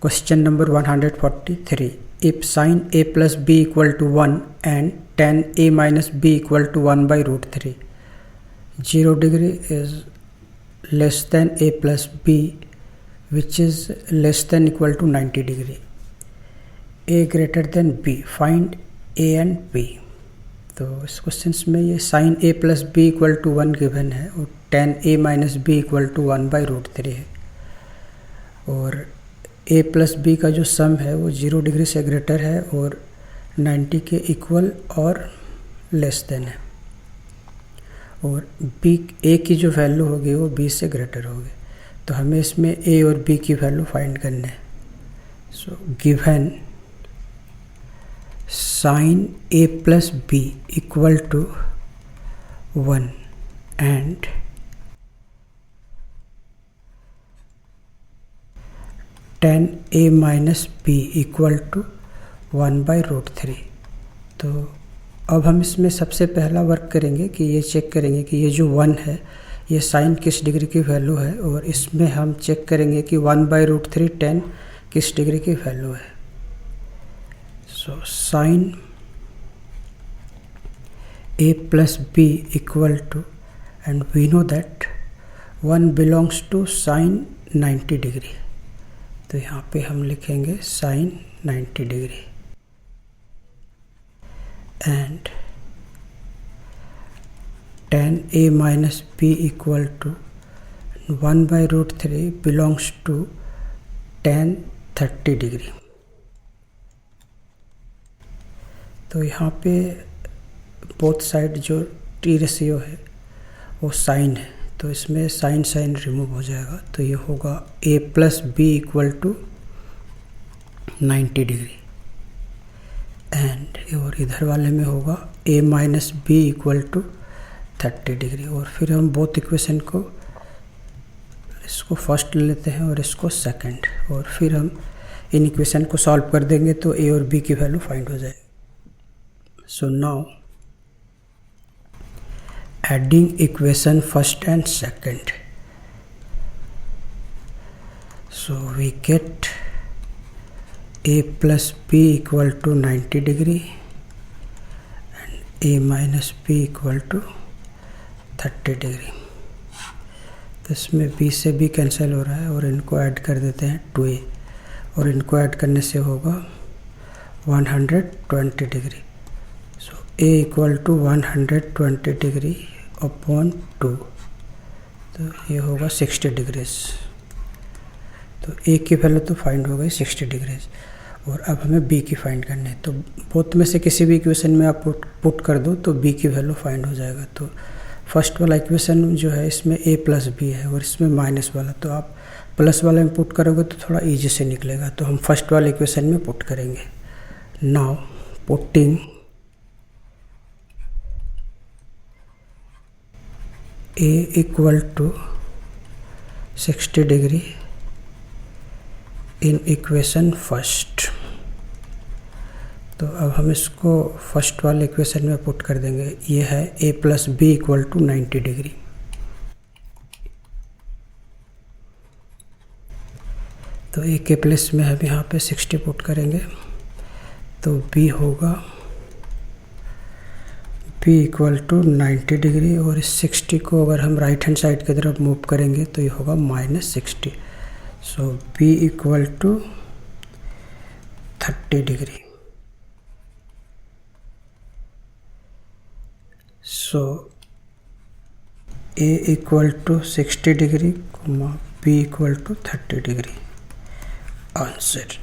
Question number 143. If sin a plus b equal to 1 and tan a minus b equal to 1 by root 3, 0 degree is less than a plus b, which is less than equal to 90 degree. A greater than b. Find a and b. तो इस question में ये sin a plus b equal to 1 given है और tan a minus b equal to 1 by root 3 है, और a plus b का जो सम है वो 0 डिग्री से ग्रेटर है और 90 के इक्वल और लेस देन है, और b a की जो वैल्यू होगी वो b से ग्रेटर होगी। तो हमें इसमें a और b की वैल्यू फाइंड करना है। So given sin a plus b equal to 1 and tan a minus b equal to 1 by root 3। तो अब हम इसमें सबसे पहला वर्क करेंगे कि ये चेक करेंगे कि ये जो 1 है ये साइन किस डिग्री की वैल्यू है, और इसमें हम चेक करेंगे कि 1 बाई रूट 3 tan किस डिग्री की वैल्यू है। So sin a plus b equal to, and we know that 1 belongs to sin 90 degree, तो यहाँ पे हम लिखेंगे sin 90 degree, and tan a minus b equal to 1 by root 3 belongs to tan 30 degree। तो यहाँ पे both side जो T ratio है वो साइन है, तो इसमें साइन साइन रिमूव हो जाएगा, तो ये होगा a plus B equal to 90 degree, and और इधर वाले में होगा a minus B equal to 30 degree. और फिर हम बोथ इक्वेशन को, इसको फर्स्ट ले लेते हैं और इसको सेकंड, और फिर हम इन इक्वेशन को सॉल्व कर देंगे तो a और b की वैल्यू फाइंड हो जाएगी। So now adding equation first and second, so we get a plus b equal to 90 degree and a minus b equal to 30 degree। तो इसमें b से b कैंसिल हो रहा है और इनको ऐड कर देते हैं 2a, और इनको ऐड करने से होगा 120 degree. a equal to 120 degree upon 2, तो ये होगा 60 डिग्रीज। तो a की वैल्यू तो फाइंड हो गई 60 डिग्रीज, और अब हमें b की फाइंड करनी है। तो बोथ में से किसी भी इक्वेशन में आप पुट कर दो तो b की वैल्यू फाइंड हो जाएगा। तो फर्स्ट वाला इक्वेशन जो है इसमें a प्लस बी है और इसमें माइनस वाला, तो आप प्लस वाले में पुट करोगे तो थोड़ा ईजी से निकलेगा, तो हम फर्स्ट वाले इक्वेशन में पुट करेंगे। Now putting a equal to 60 degree in equation first, तो अब हम इसको फर्स्ट वाले इक्वेशन में पुट कर देंगे। ये है a plus B equal to 90 degree, तो a के प्लेस में हम यहाँ पे 60 पुट करेंगे, तो b होगा p इक्वल टू 90 डिग्री, और इस 60 को अगर हम राइट हैंड साइड की तरफ मूव करेंगे तो ये होगा -60। So p equal to 30 degree. So a equal to 60 degree, b equal to 30 degree. Answer.